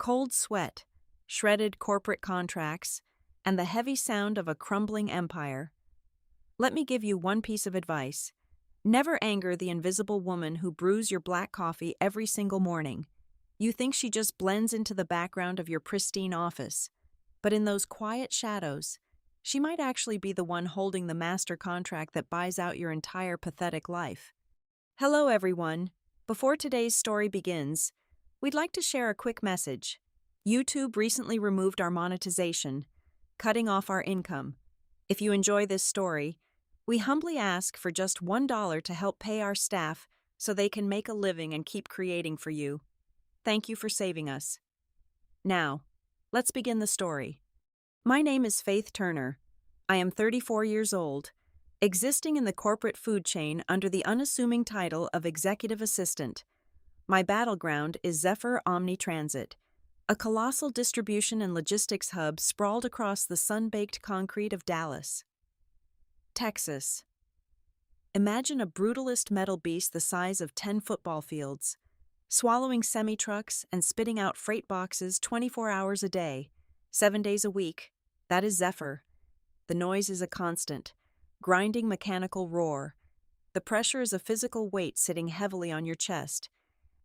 Cold sweat, shredded corporate contracts, and the heavy sound of a crumbling empire. Let me give you one piece of advice. Never anger the invisible woman who brews your black coffee every single morning. You think she just blends into the background of your pristine office. But in those quiet shadows, she might actually be the one holding the master contract that buys out your entire pathetic life. Hello, everyone. Before today's story begins, we'd like to share a quick message. YouTube recently removed our monetization, cutting off our income. If you enjoy this story, we humbly ask for just $1 to help pay our staff so they can make a living and keep creating for you. Thank you for saving us. Now, let's begin the story. My name is Faith Turner. I am 34 years old, existing in the corporate food chain under the unassuming title of Executive Assistant. My battleground is Zephyr Omni Transit, a colossal distribution and logistics hub sprawled across the sun-baked concrete of Dallas, Texas. Imagine a brutalist metal beast the size of 10 football fields, swallowing semi-trucks and spitting out freight boxes 24 hours a day, 7 days a week. That is Zephyr. The noise is a constant, grinding mechanical roar. The pressure is a physical weight sitting heavily on your chest,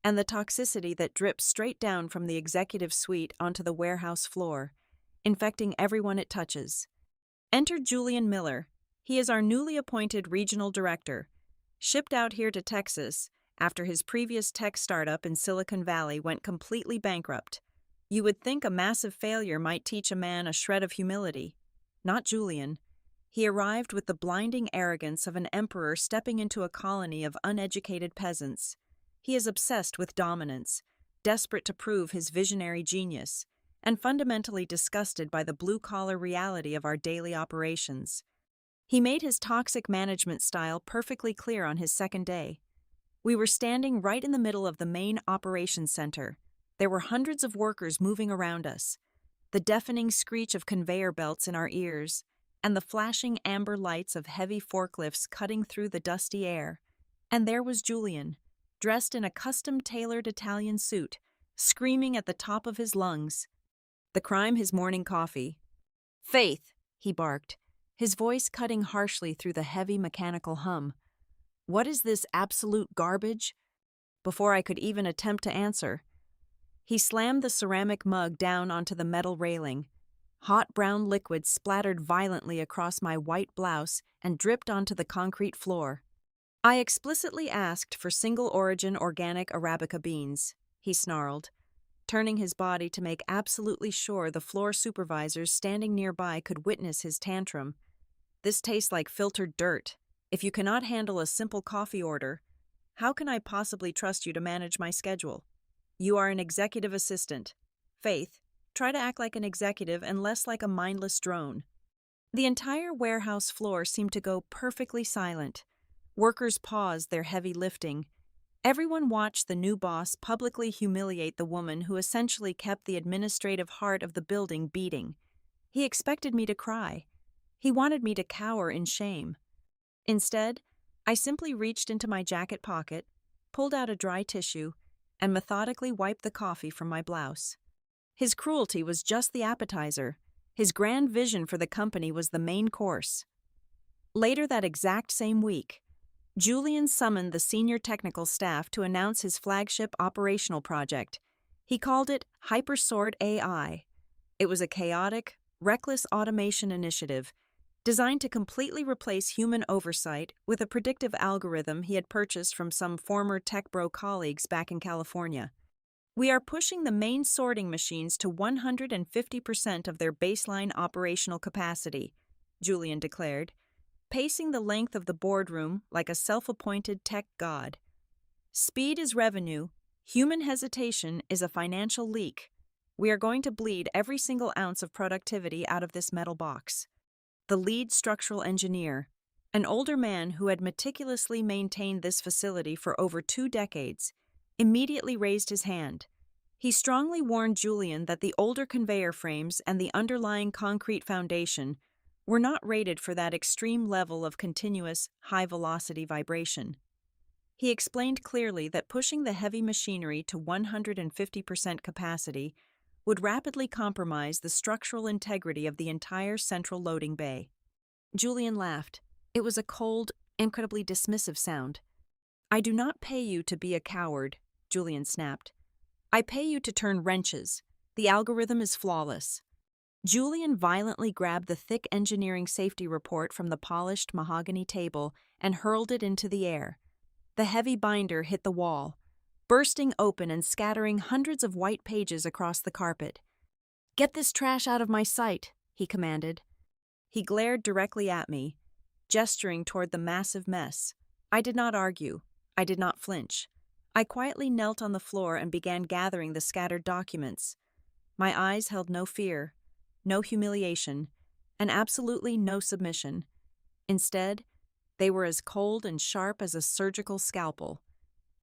and the toxicity that drips straight down from the executive suite onto the warehouse floor, infecting everyone it touches. Enter Julian Miller. He is our newly appointed regional director, shipped out here to Texas after his previous tech startup in Silicon Valley went completely bankrupt. You would think a massive failure might teach a man a shred of humility. Not Julian. He arrived with the blinding arrogance of an emperor stepping into a colony of uneducated peasants. He is obsessed with dominance, desperate to prove his visionary genius, and fundamentally disgusted by the blue-collar reality of our daily operations. He made his toxic management style perfectly clear on his second day. We were standing right in the middle of the main operations center. There were hundreds of workers moving around us, the deafening screech of conveyor belts in our ears, and the flashing amber lights of heavy forklifts cutting through the dusty air. And there was Julian, dressed in a custom-tailored Italian suit, screaming at the top of his lungs. The crime, his morning coffee. "Faith," he barked, his voice cutting harshly through the heavy mechanical hum. "What is this absolute garbage?" Before I could even attempt to answer, he slammed the ceramic mug down onto the metal railing. Hot brown liquid splattered violently across my white blouse and dripped onto the concrete floor. "I explicitly asked for single-origin organic Arabica beans," he snarled, turning his body to make absolutely sure the floor supervisors standing nearby could witness his tantrum. "This tastes like filtered dirt. If you cannot handle a simple coffee order, how can I possibly trust you to manage my schedule? You are an executive assistant. Faith, try to act like an executive and less like a mindless drone." The entire warehouse floor seemed to go perfectly silent. Workers paused their heavy lifting. Everyone watched the new boss publicly humiliate the woman who essentially kept the administrative heart of the building beating. He expected me to cry. He wanted me to cower in shame. Instead, I simply reached into my jacket pocket, pulled out a dry tissue, and methodically wiped the coffee from my blouse. His cruelty was just the appetizer. His grand vision for the company was the main course. Later that exact same week, Julian summoned the senior technical staff to announce his flagship operational project. He called it Hypersort AI. It was a chaotic, reckless automation initiative designed to completely replace human oversight with a predictive algorithm he had purchased from some former tech bro colleagues back in California. "We are pushing the main sorting machines to 150% of their baseline operational capacity," Julian declared, pacing the length of the boardroom like a self-appointed tech god. "Speed is revenue. Human hesitation is a financial leak. We are going to bleed every single ounce of productivity out of this metal box." The lead structural engineer, an older man who had meticulously maintained this facility for over 2 decades, immediately raised his hand. He strongly warned Julian that the older conveyor frames and the underlying concrete foundation were not rated for that extreme level of continuous, high-velocity vibration. He explained clearly that pushing the heavy machinery to 150% capacity would rapidly compromise the structural integrity of the entire central loading bay. Julian laughed. It was a cold, incredibly dismissive sound. "I do not pay you to be a coward," Julian snapped. "I pay you to turn wrenches. The algorithm is flawless." Julian violently grabbed the thick engineering safety report from the polished mahogany table and hurled it into the air. The heavy binder hit the wall, bursting open and scattering hundreds of white pages across the carpet. "Get this trash out of my sight," he commanded. He glared directly at me, gesturing toward the massive mess. I did not argue. I did not flinch. I quietly knelt on the floor and began gathering the scattered documents. My eyes held no fear, no humiliation, and absolutely no submission. Instead, they were as cold and sharp as a surgical scalpel.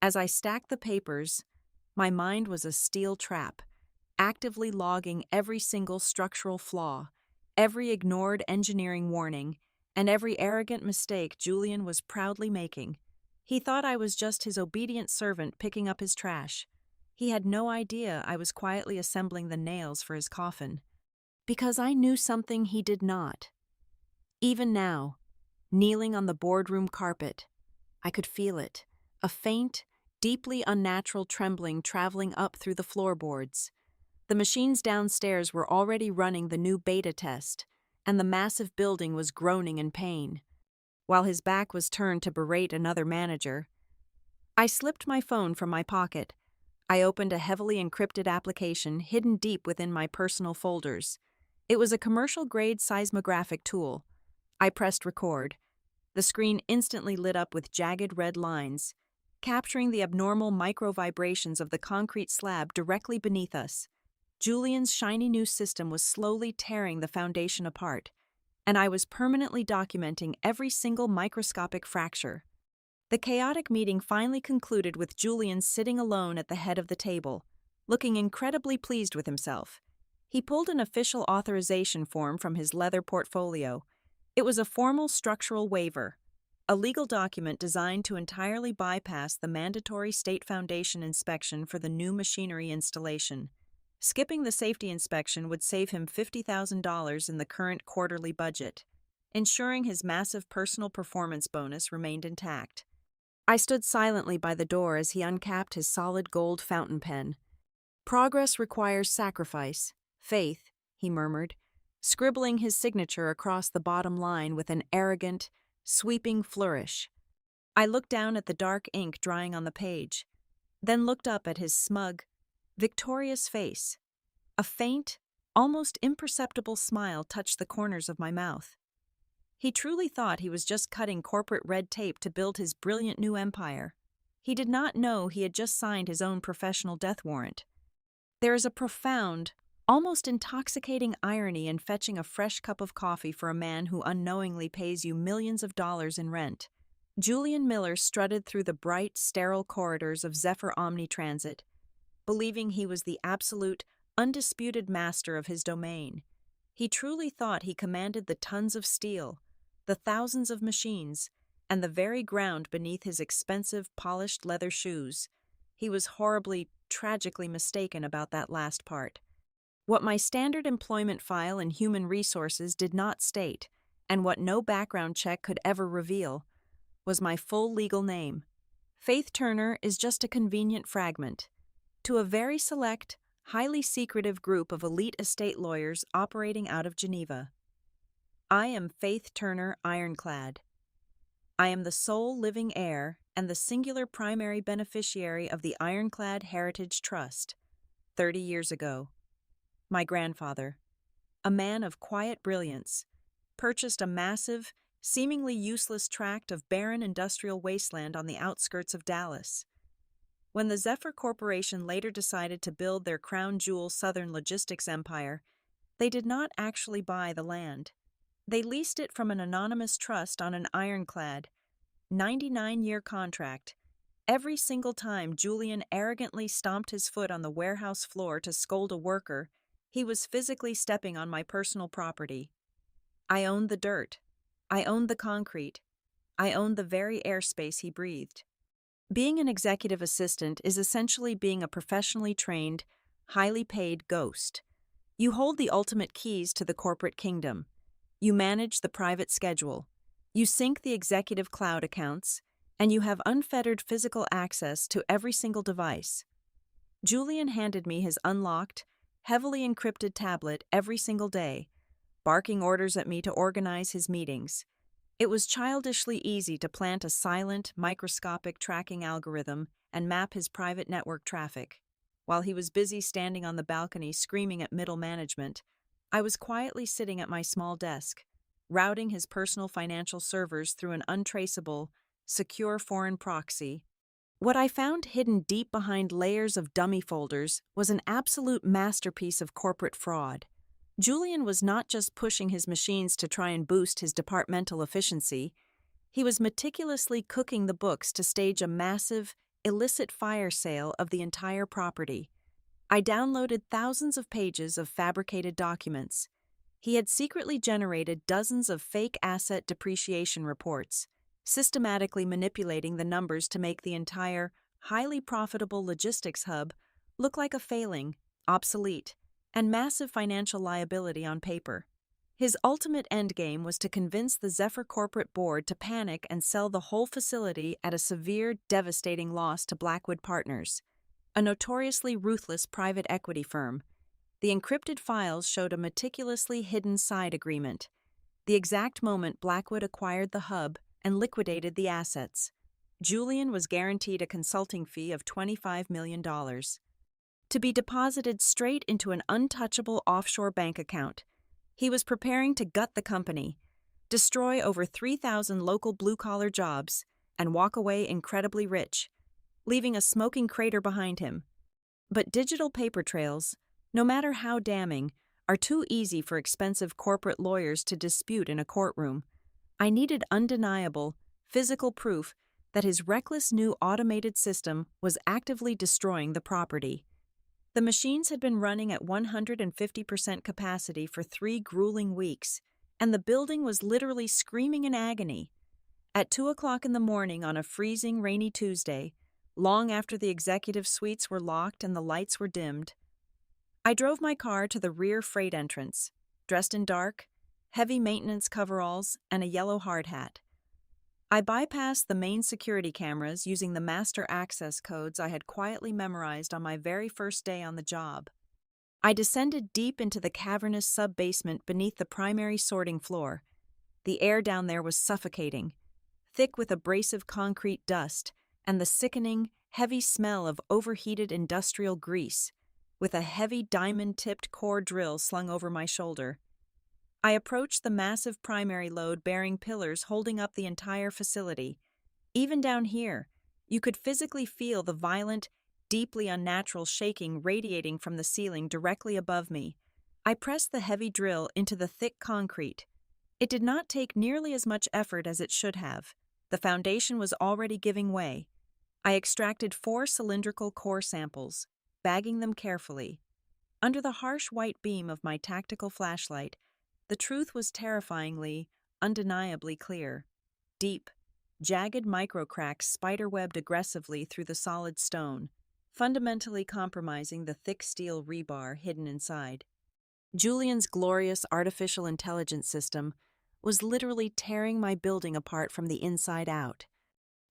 As I stacked the papers, my mind was a steel trap, actively logging every single structural flaw, every ignored engineering warning, and every arrogant mistake Julian was proudly making. He thought I was just his obedient servant picking up his trash. He had no idea I was quietly assembling the nails for his coffin. Because I knew something he did not. Even now, kneeling on the boardroom carpet, I could feel it, a faint, deeply unnatural trembling traveling up through the floorboards. The machines downstairs were already running the new beta test, and the massive building was groaning in pain. While his back was turned to berate another manager, I slipped my phone from my pocket. I opened a heavily encrypted application hidden deep within my personal folders. It was a commercial-grade seismographic tool. I pressed record. The screen instantly lit up with jagged red lines, capturing the abnormal micro-vibrations of the concrete slab directly beneath us. Julian's shiny new system was slowly tearing the foundation apart, and I was permanently documenting every single microscopic fracture. The chaotic meeting finally concluded with Julian sitting alone at the head of the table, looking incredibly pleased with himself. He pulled an official authorization form from his leather portfolio. It was a formal structural waiver, a legal document designed to entirely bypass the mandatory state foundation inspection for the new machinery installation. Skipping the safety inspection would save him $50,000 in the current quarterly budget, ensuring his massive personal performance bonus remained intact. I stood silently by the door as he uncapped his solid gold fountain pen. "Progress requires sacrifice, faith," he murmured, scribbling his signature across the bottom line with an arrogant, sweeping flourish. I looked down at the dark ink drying on the page, then looked up at his smug, victorious face. A faint, almost imperceptible smile touched the corners of my mouth. He truly thought he was just cutting corporate red tape to build his brilliant new empire. He did not know he had just signed his own professional death warrant. There is a profound, almost intoxicating irony in fetching a fresh cup of coffee for a man who unknowingly pays you millions of dollars in rent. Julian Miller strutted through the bright, sterile corridors of Zephyr Omni Transit, believing he was the absolute, undisputed master of his domain. He truly thought he commanded the tons of steel, the thousands of machines, and the very ground beneath his expensive, polished leather shoes. He was horribly, tragically mistaken about that last part. What my standard employment file in human resources did not state, and what no background check could ever reveal, was my full legal name. Faith Turner is just a convenient fragment to a very select, highly secretive group of elite estate lawyers operating out of Geneva. I am Faith Turner Ironclad. I am the sole living heir and the singular primary beneficiary of the Ironclad Heritage Trust. 30 years ago, my grandfather, a man of quiet brilliance, purchased a massive, seemingly useless tract of barren industrial wasteland on the outskirts of Dallas. When the Zephyr Corporation later decided to build their crown jewel Southern logistics empire, they did not actually buy the land. They leased it from an anonymous trust on an ironclad, 99-year contract. Every single time Julian arrogantly stomped his foot on the warehouse floor to scold a worker, he was physically stepping on my personal property. I owned the dirt. I owned the concrete. I owned the very airspace he breathed. Being an executive assistant is essentially being a professionally trained, highly paid ghost. You hold the ultimate keys to the corporate kingdom. You manage the private schedule. You sync the executive cloud accounts, and you have unfettered physical access to every single device. Julian handed me his unlocked, heavily encrypted tablet every single day, barking orders at me to organize his meetings. It was childishly easy to plant a silent, microscopic tracking algorithm and map his private network traffic. While he was busy standing on the balcony screaming at middle management, I was quietly sitting at my small desk, routing his personal financial servers through an untraceable, secure foreign proxy. What I found hidden deep behind layers of dummy folders was an absolute masterpiece of corporate fraud. Julian was not just pushing his machines to try and boost his departmental efficiency, he was meticulously cooking the books to stage a massive, illicit fire sale of the entire property. I downloaded thousands of pages of fabricated documents. He had secretly generated dozens of fake asset depreciation reports, systematically manipulating the numbers to make the entire, highly profitable logistics hub look like a failing, obsolete, and massive financial liability on paper. His ultimate endgame was to convince the Zephyr corporate board to panic and sell the whole facility at a severe, devastating loss to Blackwood Partners, a notoriously ruthless private equity firm. The encrypted files showed a meticulously hidden side agreement, the exact moment Blackwood acquired the hub and liquidated the assets. Julian was guaranteed a consulting fee of $25 million to be deposited straight into an untouchable offshore bank account. He was preparing to gut the company, destroy over 3,000 local blue-collar jobs, and walk away incredibly rich, leaving a smoking crater behind him. But digital paper trails, no matter how damning, are too easy for expensive corporate lawyers to dispute in a courtroom. I needed undeniable, physical proof that his reckless new automated system was actively destroying the property. The machines had been running at 150% capacity for 3 grueling weeks, and the building was literally screaming in agony. At 2 o'clock in the morning on a freezing, rainy Tuesday, long after the executive suites were locked and the lights were dimmed, I drove my car to the rear freight entrance, dressed in dark, heavy maintenance coveralls, and a yellow hard hat. I bypassed the main security cameras using the master access codes I had quietly memorized on my very first day on the job. I descended deep into the cavernous sub-basement beneath the primary sorting floor. The air down there was suffocating, thick with abrasive concrete dust and the sickening, heavy smell of overheated industrial grease, with a heavy diamond-tipped core drill slung over my shoulder. I approached the massive primary load-bearing pillars holding up the entire facility. Even down here, you could physically feel the violent, deeply unnatural shaking radiating from the ceiling directly above me. I pressed the heavy drill into the thick concrete. It did not take nearly as much effort as it should have. The foundation was already giving way. I extracted 4 cylindrical core samples, bagging them carefully. Under the harsh white beam of my tactical flashlight, the truth was terrifyingly, undeniably clear. Deep, jagged microcracks spiderwebbed aggressively through the solid stone, fundamentally compromising the thick steel rebar hidden inside. Julian's glorious artificial intelligence system was literally tearing my building apart from the inside out.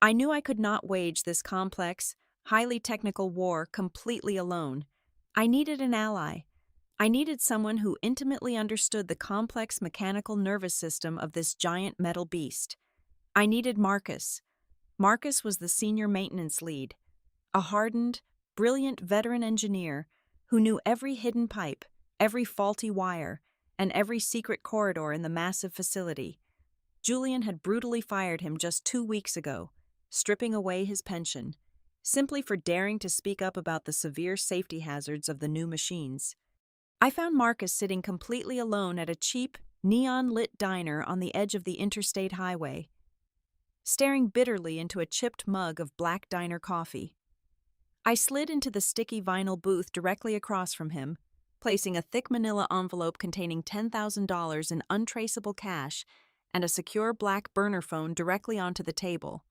I knew I could not wage this complex, highly technical war completely alone. I needed an ally. I needed someone who intimately understood the complex mechanical nervous system of this giant metal beast. I needed Marcus. Marcus was the senior maintenance lead, a hardened, brilliant veteran engineer who knew every hidden pipe, every faulty wire, and every secret corridor in the massive facility. Julian had brutally fired him just 2 weeks ago, stripping away his pension, simply for daring to speak up about the severe safety hazards of the new machines. I found Marcus sitting completely alone at a cheap, neon-lit diner on the edge of the interstate highway, staring bitterly into a chipped mug of black diner coffee. I slid into the sticky vinyl booth directly across from him, placing a thick manila envelope containing $10,000 in untraceable cash and a secure black burner phone directly onto the table.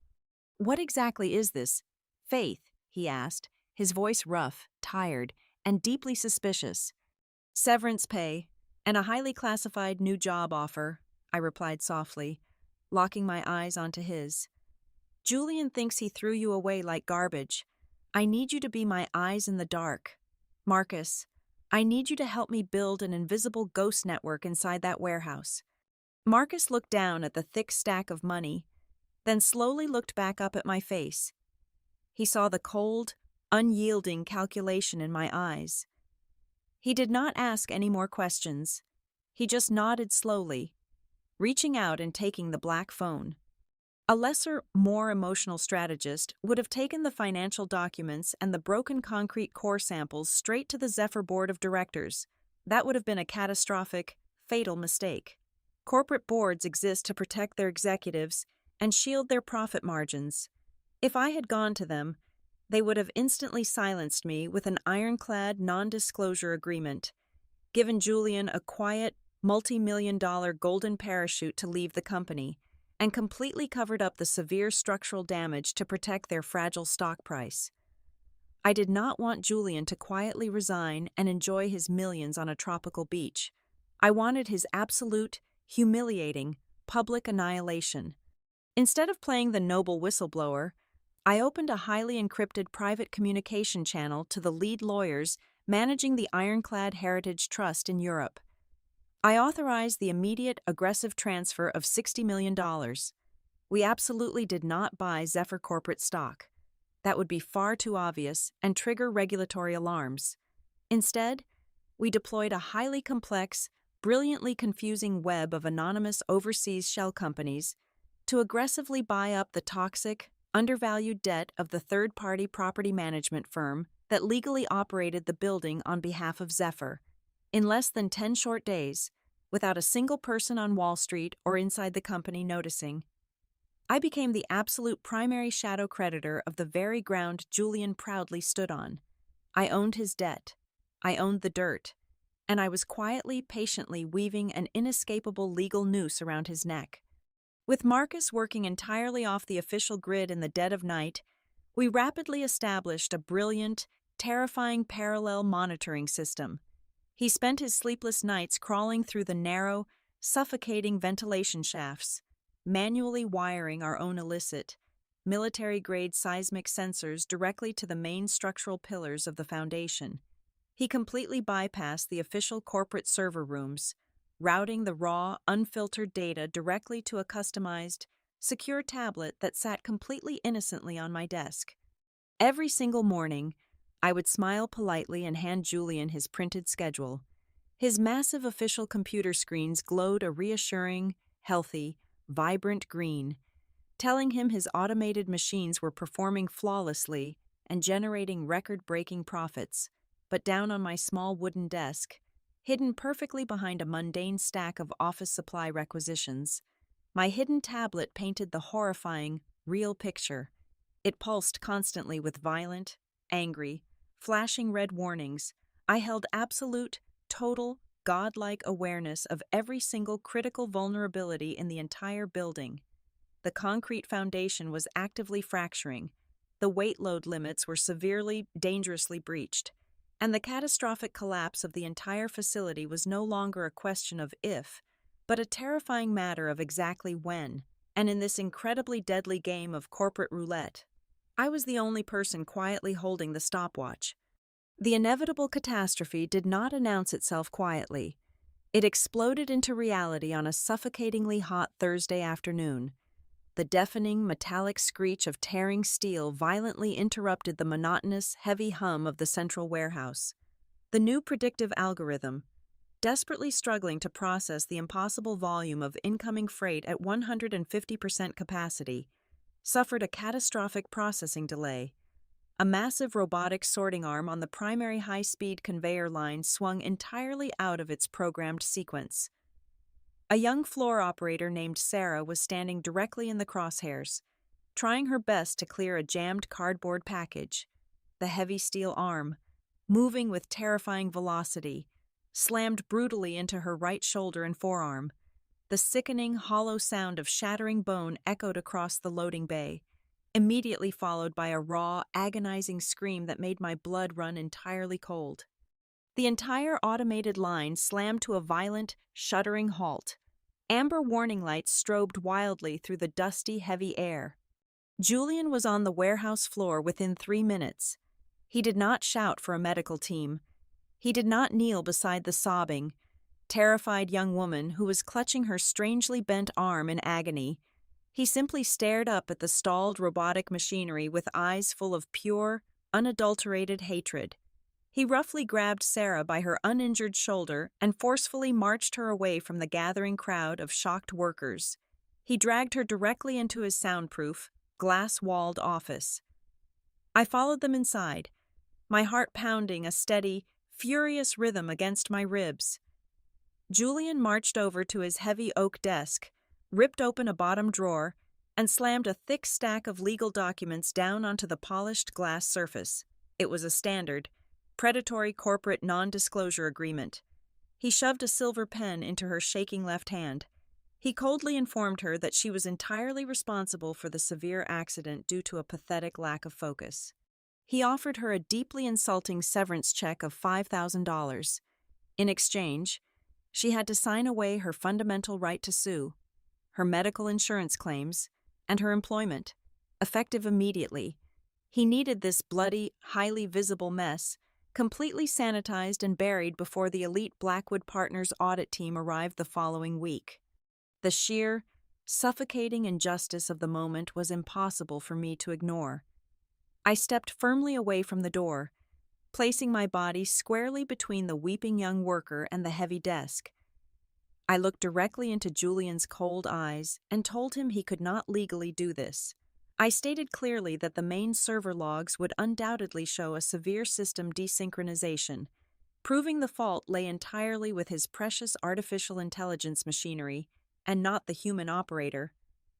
"What exactly is this, Faith?" he asked, his voice rough, tired, and deeply suspicious. Severance pay and a highly classified new job offer, I replied softly, locking my eyes onto his. Julian thinks he threw you away like garbage. I need you to be my eyes in the dark. Marcus, I need you to help me build an invisible ghost network inside that warehouse. Marcus looked down at the thick stack of money, then slowly looked back up at my face. He saw the cold, unyielding calculation in my eyes. He did not ask any more questions. He just nodded slowly, reaching out and taking the black phone. A lesser, more emotional strategist would have taken the financial documents and the broken concrete core samples straight to the Zephyr Board of Directors. That would have been a catastrophic, fatal mistake. Corporate boards exist to protect their executives and shield their profit margins. If I had gone to them, they would have instantly silenced me with an ironclad non-disclosure agreement, given Julian a quiet, multi-million-dollar golden parachute to leave the company, and completely covered up the severe structural damage to protect their fragile stock price. I did not want Julian to quietly resign and enjoy his millions on a tropical beach. I wanted his absolute, humiliating, public annihilation. Instead of playing the noble whistleblower, I opened a highly encrypted private communication channel to the lead lawyers managing the Ironclad Heritage Trust in Europe. I authorized the immediate, aggressive transfer of $60 million. We absolutely did not buy Zephyr corporate stock. That would be far too obvious and trigger regulatory alarms. Instead, we deployed a highly complex, brilliantly confusing web of anonymous overseas shell companies to aggressively buy up the toxic, undervalued debt of the third-party property management firm that legally operated the building on behalf of Zephyr. In less than 10 short days, without a single person on Wall Street or inside the company noticing, I became the absolute primary shadow creditor of the very ground Julian proudly stood on. I owned his debt. I owned the dirt. And I was quietly, patiently weaving an inescapable legal noose around his neck. With Marcus working entirely off the official grid in the dead of night, we rapidly established a brilliant, terrifying parallel monitoring system. He spent his sleepless nights crawling through the narrow, suffocating ventilation shafts, manually wiring our own illicit, military-grade seismic sensors directly to the main structural pillars of the foundation. He completely bypassed the official corporate server rooms, routing the raw, unfiltered data directly to a customized, secure tablet that sat completely innocently on my desk. Every single morning, I would smile politely and hand Julian his printed schedule. His massive official computer screens glowed a reassuring, healthy, vibrant green, telling him his automated machines were performing flawlessly and generating record-breaking profits. But down on my small wooden desk, hidden perfectly behind a mundane stack of office supply requisitions, my hidden tablet painted the horrifying, real picture. It pulsed constantly with violent, angry, flashing red warnings. I held absolute, total, godlike awareness of every single critical vulnerability in the entire building. The concrete foundation was actively fracturing, the weight load limits were severely, dangerously breached, and the catastrophic collapse of the entire facility was no longer a question of if, but a terrifying matter of exactly when. And in this incredibly deadly game of corporate roulette, I was the only person quietly holding the stopwatch. The inevitable catastrophe did not announce itself quietly. It exploded into reality on a suffocatingly hot Thursday afternoon. The deafening, metallic screech of tearing steel violently interrupted the monotonous, heavy hum of the central warehouse. The new predictive algorithm, desperately struggling to process the impossible volume of incoming freight at 150% capacity, suffered a catastrophic processing delay. A massive robotic sorting arm on the primary high-speed conveyor line swung entirely out of its programmed sequence. A young floor operator named Sarah was standing directly in the crosshairs, trying her best to clear a jammed cardboard package. The heavy steel arm, moving with terrifying velocity, slammed brutally into her right shoulder and forearm. The sickening, hollow sound of shattering bone echoed across the loading bay, immediately followed by a raw, agonizing scream that made my blood run entirely cold. The entire automated line slammed to a violent, shuddering halt. Amber warning lights strobed wildly through the dusty, heavy air. Julian was on the warehouse floor within 3 minutes. He did not shout for a medical team. He did not kneel beside the sobbing, terrified young woman who was clutching her strangely bent arm in agony. He simply stared up at the stalled robotic machinery with eyes full of pure, unadulterated hatred. He roughly grabbed Sarah by her uninjured shoulder and forcefully marched her away from the gathering crowd of shocked workers. He dragged her directly into his soundproof, glass-walled office. I followed them inside, my heart pounding a steady, furious rhythm against my ribs. Julian marched over to his heavy oak desk, ripped open a bottom drawer, and slammed a thick stack of legal documents down onto the polished glass surface. It was a standard, predatory corporate non-disclosure agreement. He shoved a silver pen into her shaking left hand. He coldly informed her that she was entirely responsible for the severe accident due to a pathetic lack of focus. He offered her a deeply insulting severance check of $5,000. In exchange, she had to sign away her fundamental right to sue, her medical insurance claims, and her employment, effective immediately. He needed this bloody, highly visible mess completely sanitized and buried before the elite Blackwood Partners audit team arrived the following week. The sheer, suffocating injustice of the moment was impossible for me to ignore. I stepped firmly away from the door, placing my body squarely between the weeping young worker and the heavy desk. I looked directly into Julian's cold eyes and told him he could not legally do this. I stated clearly that the main server logs would undoubtedly show a severe system desynchronization, proving the fault lay entirely with his precious artificial intelligence machinery and not the human operator.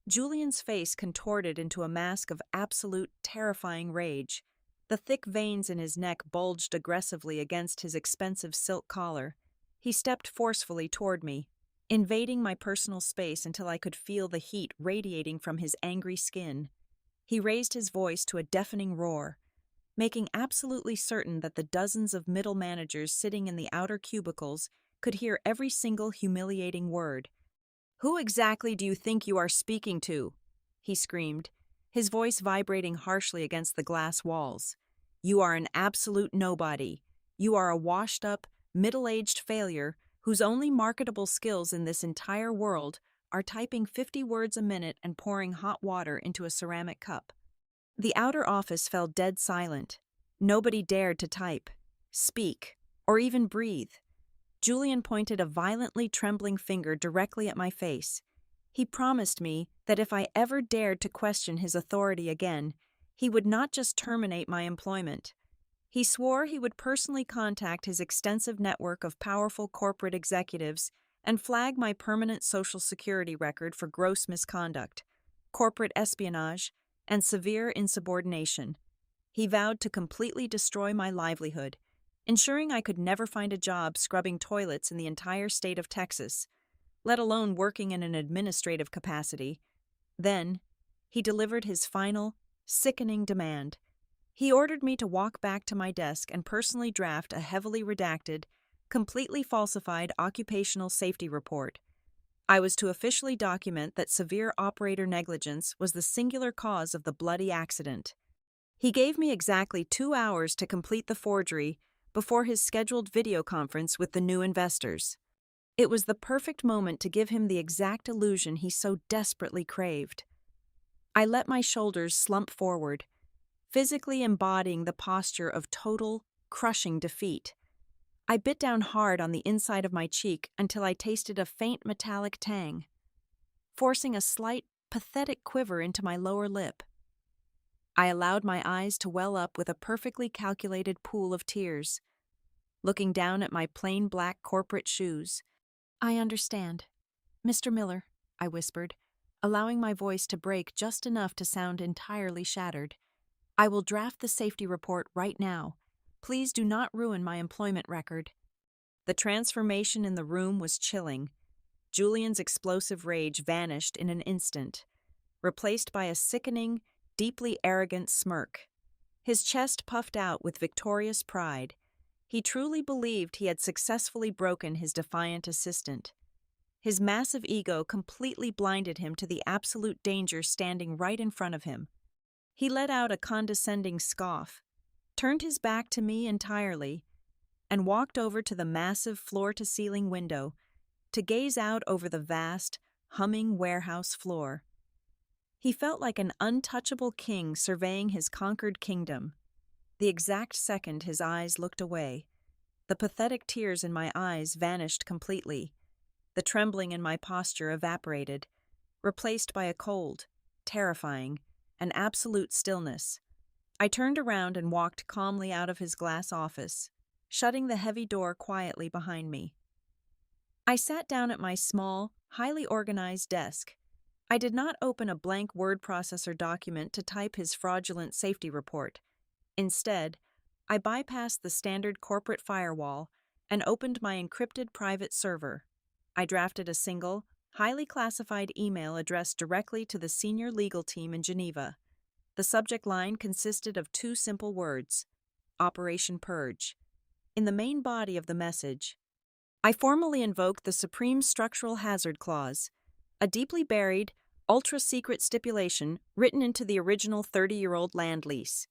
Julian's face contorted into a mask of absolute, terrifying rage. The thick veins in his neck bulged aggressively against his expensive silk collar. He stepped forcefully toward me, invading my personal space until I could feel the heat radiating from his angry skin. He raised his voice to a deafening roar, making absolutely certain that the dozens of middle managers sitting in the outer cubicles could hear every single humiliating word. "Who exactly do you think you are speaking to?" he screamed, his voice vibrating harshly against the glass walls. "You are an absolute nobody. You are a washed-up, middle-aged failure whose only marketable skills in this entire world are typing 50 words a minute and pouring hot water into a ceramic cup." The outer office fell dead silent. Nobody dared to type, speak, or even breathe. Julian pointed a violently trembling finger directly at my face. He promised me that if I ever dared to question his authority again, he would not just terminate my employment. He swore he would personally contact his extensive network of powerful corporate executives and flag my permanent Social Security record for gross misconduct, corporate espionage, and severe insubordination. He vowed to completely destroy my livelihood, ensuring I could never find a job scrubbing toilets in the entire state of Texas, let alone working in an administrative capacity. Then, he delivered his final, sickening demand. He ordered me to walk back to my desk and personally draft a heavily redacted, completely falsified occupational safety report. I was to officially document that severe operator negligence was the singular cause of the bloody accident. He gave me exactly 2 hours to complete the forgery before his scheduled video conference with the new investors. It was the perfect moment to give him the exact illusion he so desperately craved. I let my shoulders slump forward, physically embodying the posture of total, crushing defeat. I bit down hard on the inside of my cheek until I tasted a faint metallic tang, forcing a slight, pathetic quiver into my lower lip. I allowed my eyes to well up with a perfectly calculated pool of tears. Looking down at my plain black corporate shoes, "I understand. Mr. Miller," I whispered, allowing my voice to break just enough to sound entirely shattered. "I will draft the safety report right now. Please do not ruin my employment record." The transformation in the room was chilling. Julian's explosive rage vanished in an instant, replaced by a sickening, deeply arrogant smirk. His chest puffed out with victorious pride. He truly believed he had successfully broken his defiant assistant. His massive ego completely blinded him to the absolute danger standing right in front of him. He let out a condescending scoff, turned his back to me entirely, and walked over to the massive floor-to-ceiling window to gaze out over the vast, humming warehouse floor. He felt like an untouchable king surveying his conquered kingdom. The exact second his eyes looked away, the pathetic tears in my eyes vanished completely. The trembling in my posture evaporated, replaced by a cold, terrifying, and absolute stillness. I turned around and walked calmly out of his glass office, shutting the heavy door quietly behind me. I sat down at my small, highly organized desk. I did not open a blank word processor document to type his fraudulent safety report. Instead, I bypassed the standard corporate firewall and opened my encrypted private server. I drafted a single, highly classified email addressed directly to the senior legal team in Geneva. The subject line consisted of two simple words: Operation Purge. In the main body of the message, I formally invoked the Supreme Structural Hazard Clause, a deeply buried, ultra-secret stipulation written into the original 30-year-old land lease.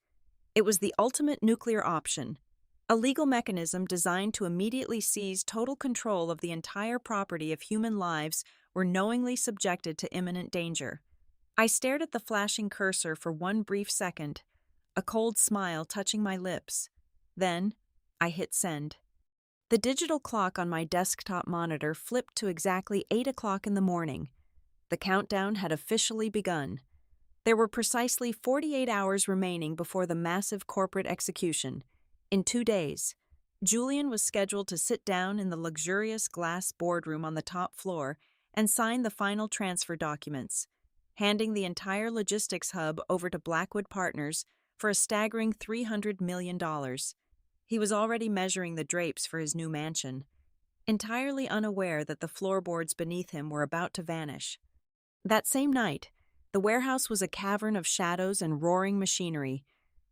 It was the ultimate nuclear option, a legal mechanism designed to immediately seize total control of the entire property if human lives were knowingly subjected to imminent danger. I stared at the flashing cursor for one brief second, a cold smile touching my lips. Then, I hit send. The digital clock on my desktop monitor flipped to exactly 8 o'clock in the morning. The countdown had officially begun. There were precisely 48 hours remaining before the massive corporate execution. In 2 days, Julian was scheduled to sit down in the luxurious glass boardroom on the top floor and sign the final transfer documents, handing the entire logistics hub over to Blackwood Partners for a staggering $300 million. He was already measuring the drapes for his new mansion, entirely unaware that the floorboards beneath him were about to vanish. That same night, the warehouse was a cavern of shadows and roaring machinery.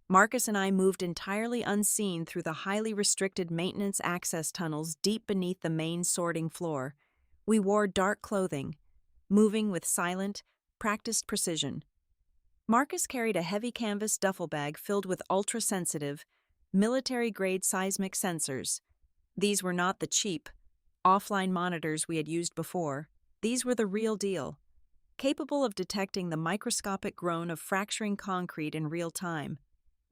Marcus and I moved entirely unseen through the highly restricted maintenance access tunnels deep beneath the main sorting floor. We wore dark clothing, moving with silent, practiced precision. Marcus carried a heavy canvas duffel bag filled with ultra-sensitive, military-grade seismic sensors. These were not the cheap, offline monitors we had used before. These were the real deal, capable of detecting the microscopic groan of fracturing concrete in real time.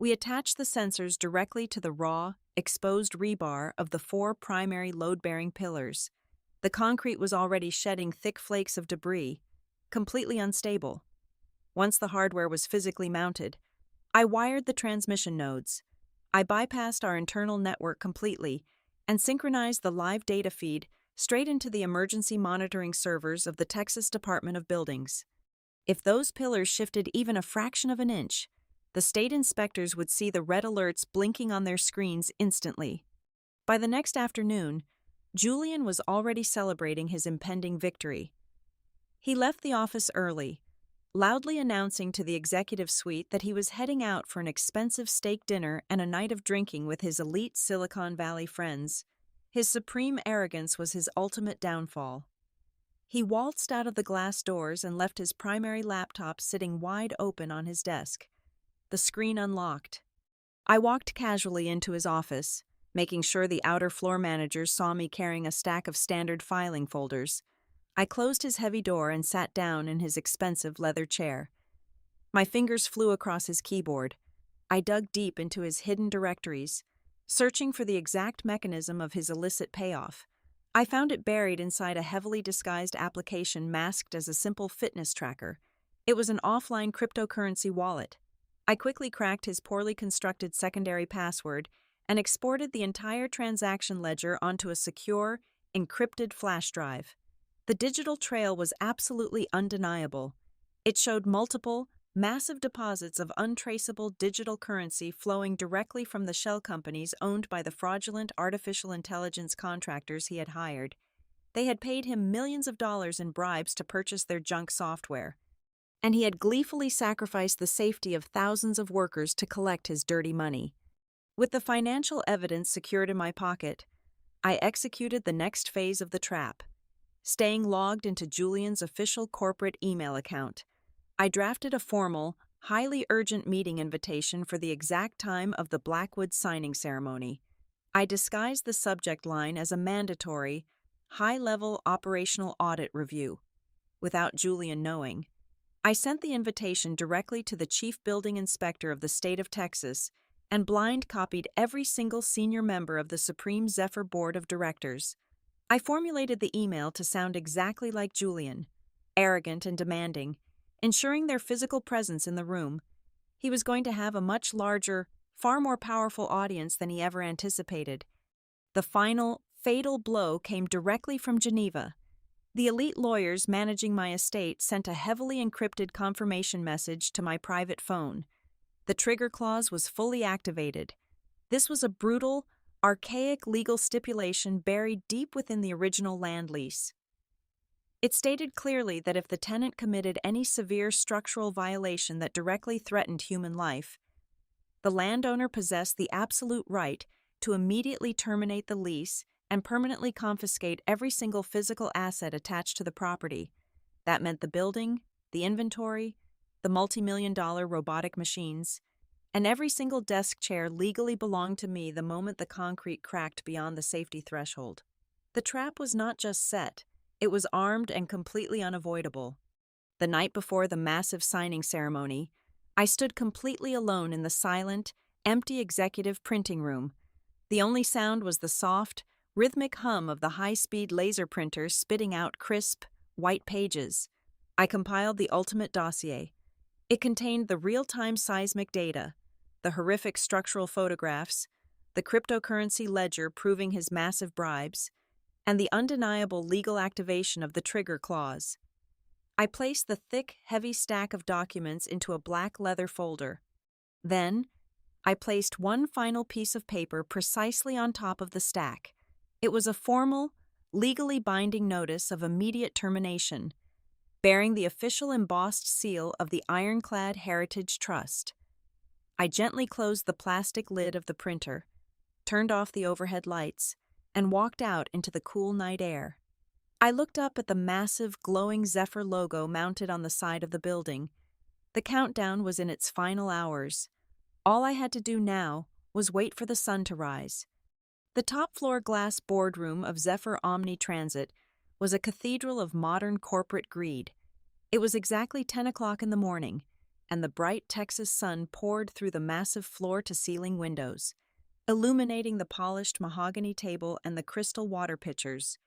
We attached the sensors directly to the raw, exposed rebar of the 4 primary load-bearing pillars. The concrete was already shedding thick flakes of debris, completely unstable. Once the hardware was physically mounted, I wired the transmission nodes. I bypassed our internal network completely and synchronized the live data feed straight into the emergency monitoring servers of the Texas Department of Buildings. If those pillars shifted even a fraction of an inch, the state inspectors would see the red alerts blinking on their screens instantly. By the next afternoon, Julian was already celebrating his impending victory. He left the office early, loudly announcing to the executive suite that he was heading out for an expensive steak dinner and a night of drinking with his elite Silicon Valley friends. His supreme arrogance was his ultimate downfall. He waltzed out of the glass doors and left his primary laptop sitting wide open on his desk, the screen unlocked. I walked casually into his office, making sure the outer floor managers saw me carrying a stack of standard filing folders. I closed his heavy door and sat down in his expensive leather chair. My fingers flew across his keyboard. I dug deep into his hidden directories, searching for the exact mechanism of his illicit payoff. I found it buried inside a heavily disguised application masked as a simple fitness tracker. It was an offline cryptocurrency wallet. I quickly cracked his poorly constructed secondary password and exported the entire transaction ledger onto a secure, encrypted flash drive. The digital trail was absolutely undeniable. It showed multiple, massive deposits of untraceable digital currency flowing directly from the shell companies owned by the fraudulent artificial intelligence contractors he had hired. They had paid him millions of dollars in bribes to purchase their junk software, and he had gleefully sacrificed the safety of thousands of workers to collect his dirty money. With the financial evidence secured in my pocket, I executed the next phase of the trap. Staying logged into Julian's official corporate email account, I drafted a formal, highly urgent meeting invitation for the exact time of the Blackwood signing ceremony. I disguised the subject line as a mandatory, high-level operational audit review. Without Julian knowing, I sent the invitation directly to the chief building inspector of the state of Texas and blind copied every single senior member of the Supreme Zephyr Board of Directors. I formulated the email to sound exactly like Julian, arrogant and demanding, ensuring their physical presence in the room. He was going to have a much larger, far more powerful audience than he ever anticipated. The final, fatal blow came directly from Geneva. The elite lawyers managing my estate sent a heavily encrypted confirmation message to my private phone. The trigger clause was fully activated. This was a brutal, archaic legal stipulation buried deep within the original land lease. It stated clearly that if the tenant committed any severe structural violation that directly threatened human life, the landowner possessed the absolute right to immediately terminate the lease and permanently confiscate every single physical asset attached to the property. That meant the building, the inventory, the multi-million-dollar robotic machines, and every single desk chair legally belonged to me the moment the concrete cracked beyond the safety threshold. The trap was not just set, it was armed and completely unavoidable. The night before the massive signing ceremony, I stood completely alone in the silent, empty executive printing room. The only sound was the soft, rhythmic hum of the high-speed laser printer spitting out crisp, white pages. I compiled the ultimate dossier. It contained the real-time seismic data, the horrific structural photographs, the cryptocurrency ledger proving his massive bribes, and the undeniable legal activation of the trigger clause. I placed the thick, heavy stack of documents into a black leather folder. Then, I placed one final piece of paper precisely on top of the stack. It was a formal, legally binding notice of immediate termination, bearing the official embossed seal of the Ironclad Heritage Trust. I gently closed the plastic lid of the printer, turned off the overhead lights, and walked out into the cool night air. I looked up at the massive, glowing Zephyr logo mounted on the side of the building. The countdown was in its final hours. All I had to do now was wait for the sun to rise. The top-floor glass boardroom of Zephyr Omni Transit was a cathedral of modern corporate greed. It was exactly 10 o'clock in the morning, and the bright Texas sun poured through the massive floor-to-ceiling windows, illuminating the polished mahogany table and the crystal water pitchers.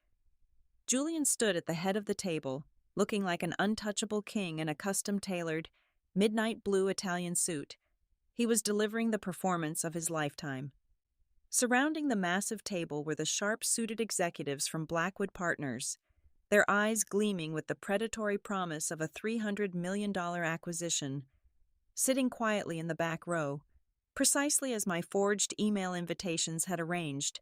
Julian stood at the head of the table, looking like an untouchable king in a custom-tailored, midnight blue Italian suit. He was delivering the performance of his lifetime. Surrounding the massive table were the sharp-suited executives from Blackwood Partners, their eyes gleaming with the predatory promise of a $300 million acquisition. Sitting quietly in the back row, precisely as my forged email invitations had arranged,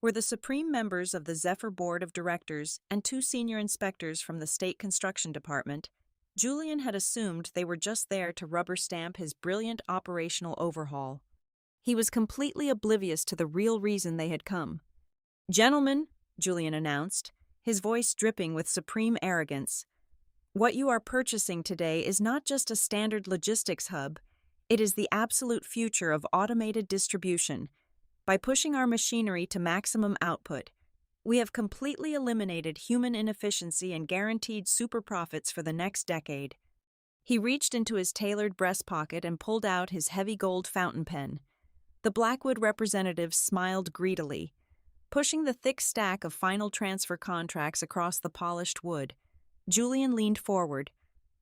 were the supreme members of the Zephyr Board of Directors and two senior inspectors from the State Construction Department. Julian had assumed they were just there to rubber stamp his brilliant operational overhaul. He was completely oblivious to the real reason they had come. "Gentlemen," Julian announced, his voice dripping with supreme arrogance, "what you are purchasing today is not just a standard logistics hub, it is the absolute future of automated distribution. By pushing our machinery to maximum output, we have completely eliminated human inefficiency and guaranteed super profits for the next decade." He reached into his tailored breast pocket and pulled out his heavy gold fountain pen. The Blackwood representative smiled greedily, pushing the thick stack of final transfer contracts across the polished wood. Julian leaned forward,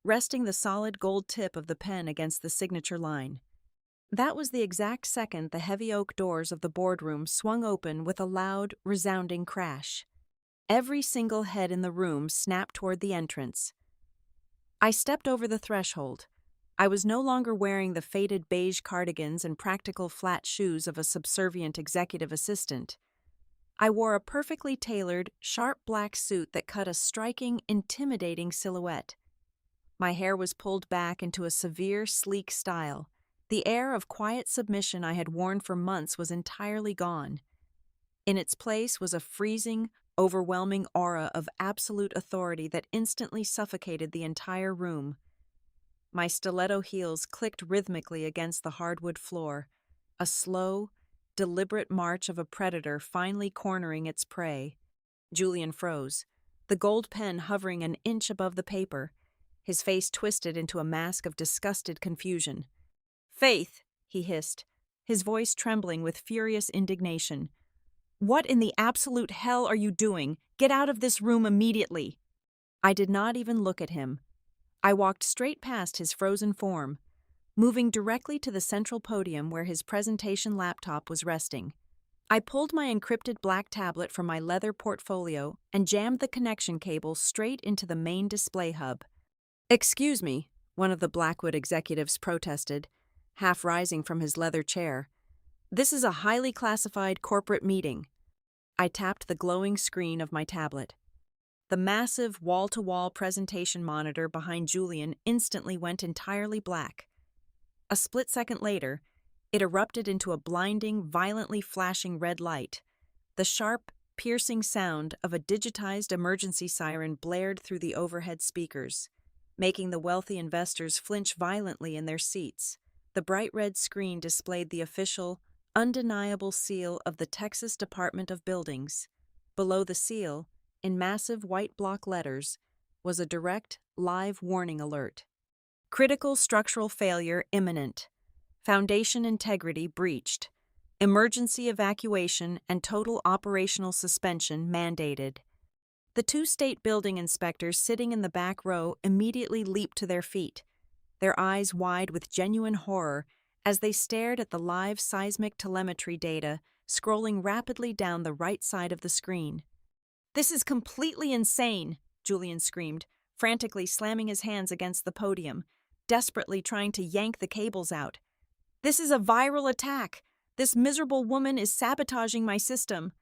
resting the solid gold tip of the pen against the signature line. That was the exact second the heavy oak doors of the boardroom swung open with a loud, resounding crash. Every single head in the room snapped toward the entrance. I stepped over the threshold. I was no longer wearing the faded beige cardigans and practical flat shoes of a subservient executive assistant. I wore a perfectly tailored, sharp black suit that cut a striking, intimidating silhouette. My hair was pulled back into a severe, sleek style, The air of quiet submission I had worn for months was entirely gone. In its place was a freezing, overwhelming aura of absolute authority that instantly suffocated the entire room. My stiletto heels clicked rhythmically against the hardwood floor, a slow, deliberate march of a predator finally cornering its prey. Julian froze, the gold pen hovering an inch above the paper, his face twisted into a mask of disgusted confusion. "Faith," he hissed, his voice trembling with furious indignation. "What in the absolute hell are you doing? Get out of this room immediately!" I did not even look at him. I walked straight past his frozen form, moving directly to the central podium where his presentation laptop was resting. I pulled my encrypted black tablet from my leather portfolio and jammed the connection cable straight into the main display hub. "Excuse me," one of the Blackwood executives protested, half rising from his leather chair. "This is a highly classified corporate meeting." I tapped the glowing screen of my tablet. The massive wall-to-wall presentation monitor behind Julian instantly went entirely black. A split second later, it erupted into a blinding, violently flashing red light. The sharp, piercing sound of a digitized emergency siren blared through the overhead speakers, making the wealthy investors flinch violently in their seats. The bright red screen displayed the official, undeniable seal of the Texas Department of Buildings. Below the seal, in massive white block letters, was a direct, live warning alert. "Critical structural failure imminent. Foundation integrity breached. Emergency evacuation and total operational suspension mandated." The two state building inspectors sitting in the back row immediately leaped to their feet, their eyes wide with genuine horror as they stared at the live seismic telemetry data scrolling rapidly down the right side of the screen. "This is completely insane," Julian screamed, frantically slamming his hands against the podium, desperately trying to yank the cables out. "This is a viral attack. This miserable woman is sabotaging my system."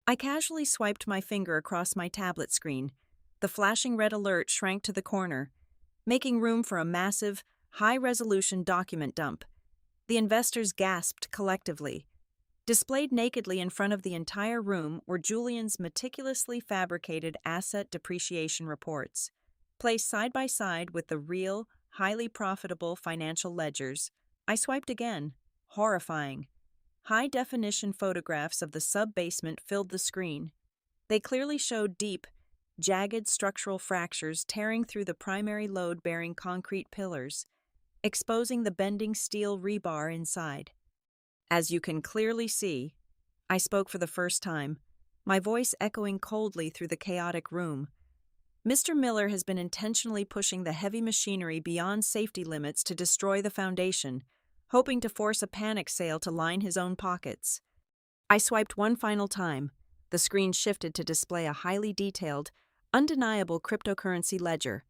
I casually swiped my finger across my tablet screen. The flashing red alert shrank to the corner, making room for a massive, high-resolution document dump. The investors gasped collectively. Displayed nakedly in front of the entire room were Julian's meticulously fabricated asset depreciation reports, placed side by side with the real, highly profitable financial ledgers. I swiped again. Horrifying. High-definition photographs of the sub-basement filled the screen. They clearly showed deep, jagged structural fractures tearing through the primary load-bearing concrete pillars, exposing the bending steel rebar inside. "As you can clearly see," I spoke for the first time, my voice echoing coldly through the chaotic room, "Mr. Miller has been intentionally pushing the heavy machinery beyond safety limits to destroy the foundation, hoping to force a panic sale to line his own pockets." I swiped one final time. The screen shifted to display a highly detailed, undeniable cryptocurrency ledger.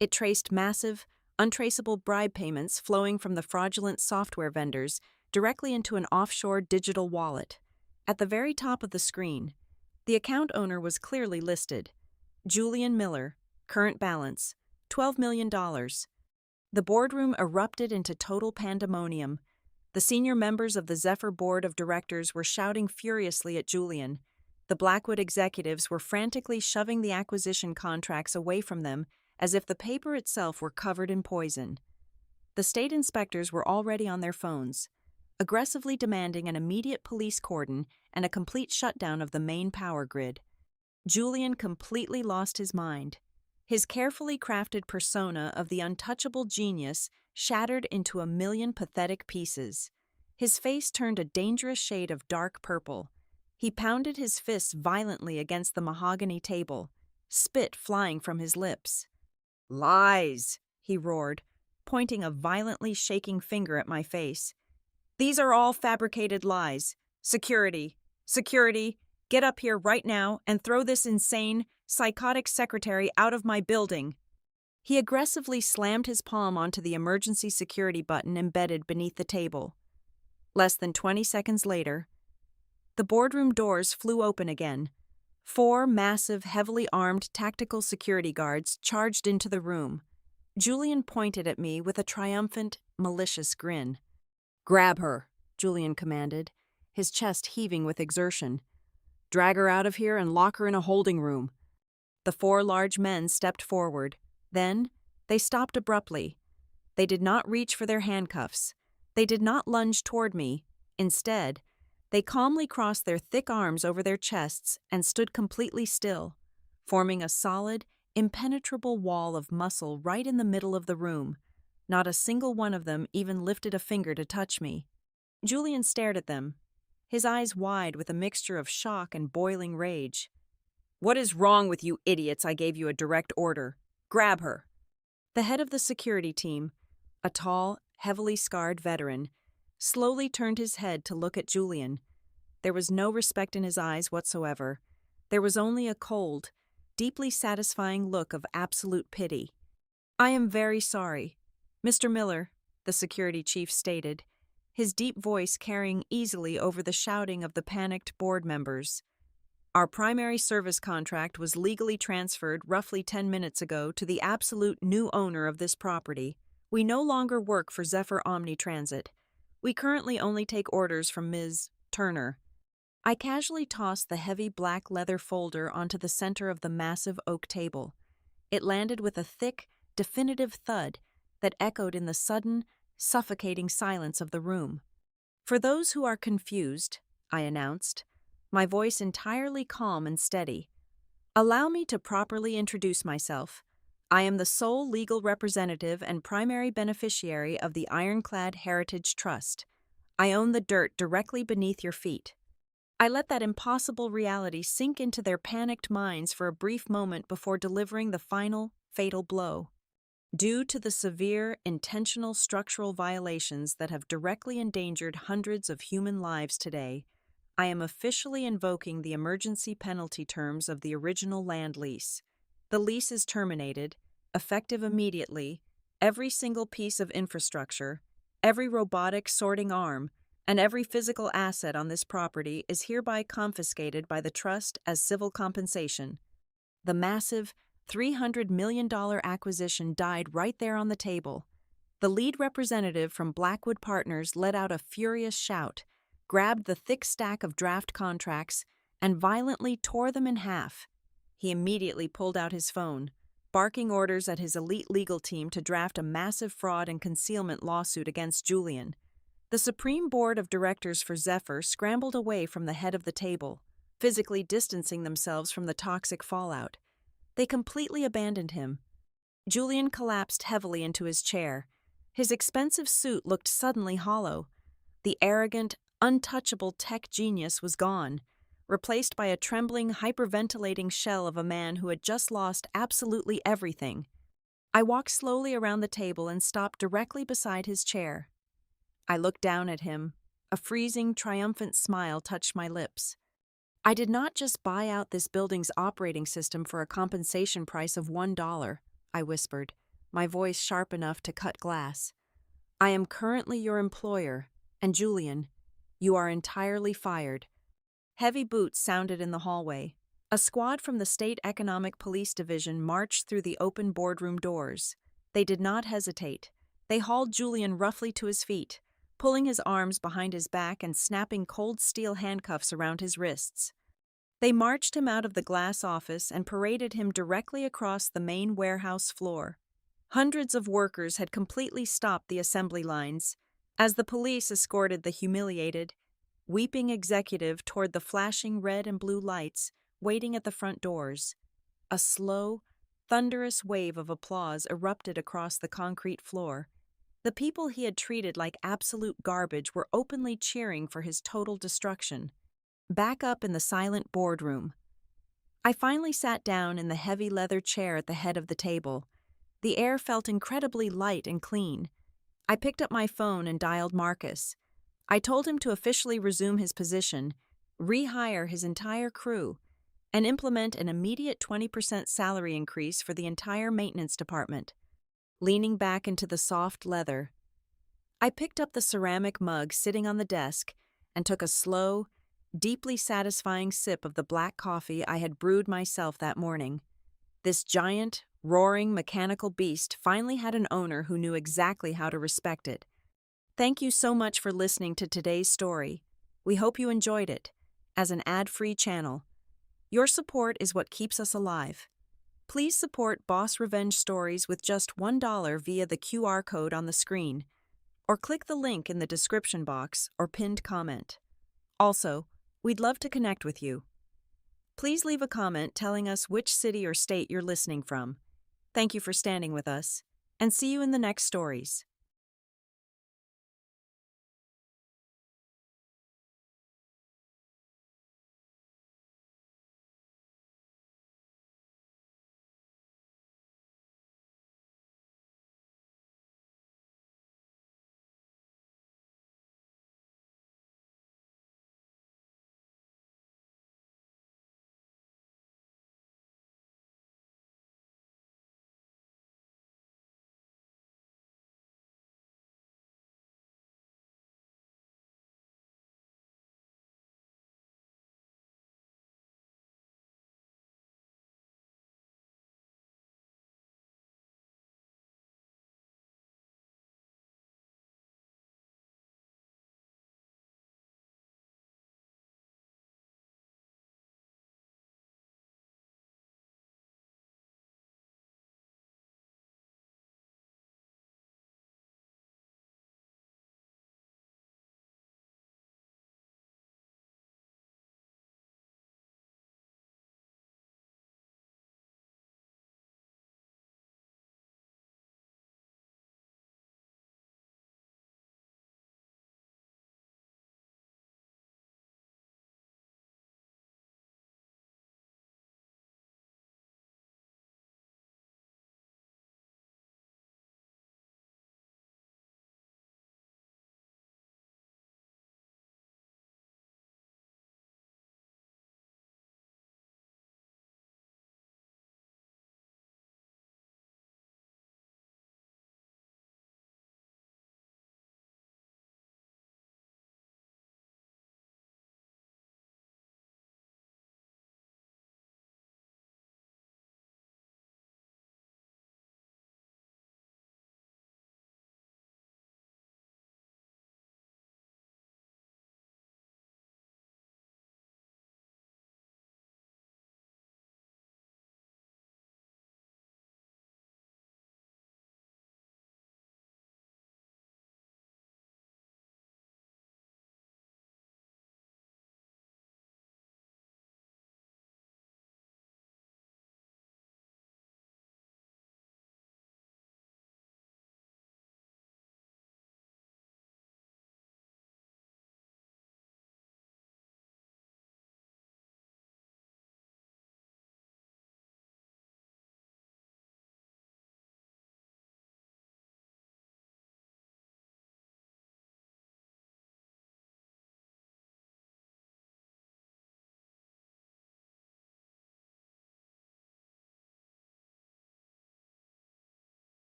It traced massive, untraceable bribe payments flowing from the fraudulent software vendors directly into an offshore digital wallet. At the very top of the screen, the account owner was clearly listed. Julian Miller, current balance, $12 million. The boardroom erupted into total pandemonium. The senior members of the Zephyr board of directors were shouting furiously at Julian. The Blackwood executives were frantically shoving the acquisition contracts away from them as if the paper itself were covered in poison. The state inspectors were already on their phones, aggressively demanding an immediate police cordon and a complete shutdown of the main power grid. Julian completely lost his mind. His carefully crafted persona of the untouchable genius shattered into a million pathetic pieces. His face turned a dangerous shade of dark purple. He pounded his fists violently against the mahogany table, spit flying from his lips. "Lies!" he roared, pointing a violently shaking finger at my face. "These are all fabricated lies. Security, security, get up here right now and throw this insane, psychotic secretary out of my building." He aggressively slammed his palm onto the emergency security button embedded beneath the table. Less than 20 seconds later, the boardroom doors flew open again. 4 massive, heavily armed tactical security guards charged into the room. Julian pointed at me with a triumphant, malicious grin. "Grab her," Julian commanded, his chest heaving with exertion. "Drag her out of here and lock her in a holding room." The four large men stepped forward. Then, they stopped abruptly. They did not reach for their handcuffs. They did not lunge toward me. Instead, they calmly crossed their thick arms over their chests and stood completely still, forming a solid, impenetrable wall of muscle right in the middle of the room. Not a single one of them even lifted a finger to touch me. Julian stared at them, his eyes wide with a mixture of shock and boiling rage. "What is wrong with you idiots? I gave you a direct order. Grab her." The head of the security team, a tall, heavily scarred veteran, slowly turned his head to look at Julian. There was no respect in his eyes whatsoever. There was only a cold, deeply satisfying look of absolute pity. "I am very sorry, Mr. Miller," the security chief stated, his deep voice carrying easily over the shouting of the panicked board members. "Our primary service contract was legally transferred roughly 10 minutes ago to the absolute new owner of this property. We no longer work for Zephyr Omni Transit. We currently only take orders from Ms. Turner." I casually tossed the heavy black leather folder onto the center of the massive oak table. It landed with a thick, definitive thud that echoed in the sudden, suffocating silence of the room. "For those who are confused," I announced, my voice entirely calm and steady, "allow me to properly introduce myself. I am the sole legal representative and primary beneficiary of the Ironclad Heritage Trust. I own the dirt directly beneath your feet." I let that impossible reality sink into their panicked minds for a brief moment before delivering the final, fatal blow. Due to the severe, intentional structural violations that have directly endangered hundreds of human lives today, I am officially invoking the emergency penalty terms of the original land lease. The lease is terminated, effective immediately. Every single piece of infrastructure, every robotic sorting arm, and every physical asset on this property is hereby confiscated by the trust as civil compensation. The massive $300 million acquisition died right there on the table. The lead representative from Blackwood Partners let out a furious shout, grabbed the thick stack of draft contracts, and violently tore them in half. He immediately pulled out his phone, barking orders at his elite legal team to draft a massive fraud and concealment lawsuit against Julian. The Supreme Board of Directors for Zephyr scrambled away from the head of the table, physically distancing themselves from the toxic fallout. They completely abandoned him. Julian collapsed heavily into his chair. His expensive suit looked suddenly hollow. The arrogant, untouchable tech genius was gone, replaced by a trembling, hyperventilating shell of a man who had just lost absolutely everything. I walked slowly around the table and stopped directly beside his chair. I looked down at him. A freezing, triumphant smile touched my lips. "I did not just buy out this building's operating system for a compensation price of $1, I whispered, my voice sharp enough to cut glass. "I am currently your employer, and Julian, you are entirely fired." Heavy boots sounded in the hallway. A squad from the State Economic Police Division marched through the open boardroom doors. They did not hesitate. They hauled Julian roughly to his feet, pulling his arms behind his back and snapping cold steel handcuffs around his wrists. They marched him out of the glass office and paraded him directly across the main warehouse floor. Hundreds of workers had completely stopped the assembly lines as the police escorted the humiliated, weeping executive toward the flashing red and blue lights waiting at the front doors. A slow, thunderous wave of applause erupted across the concrete floor. The people he had treated like absolute garbage were openly cheering for his total destruction. Back up in the silent boardroom, I finally sat down in the heavy leather chair at the head of the table. The air felt incredibly light and clean. I picked up my phone and dialed Marcus. I told him to officially resume his position, rehire his entire crew, and implement an immediate 20% salary increase for the entire maintenance department. Leaning back into the soft leather, I picked up the ceramic mug sitting on the desk and took a slow, deeply satisfying sip of the black coffee I had brewed myself that morning. This giant, roaring, mechanical beast finally had an owner who knew exactly how to respect it. Thank you so much for listening to today's story. We hope you enjoyed it. As an ad-free channel, your support is what keeps us alive. Please support Boss Revenge Stories with just $1 via the QR code on the screen, or click the link in the description box or pinned comment. Also, we'd love to connect with you. Please leave a comment telling us which city or state you're listening from. Thank you for standing with us, and see you in the next stories.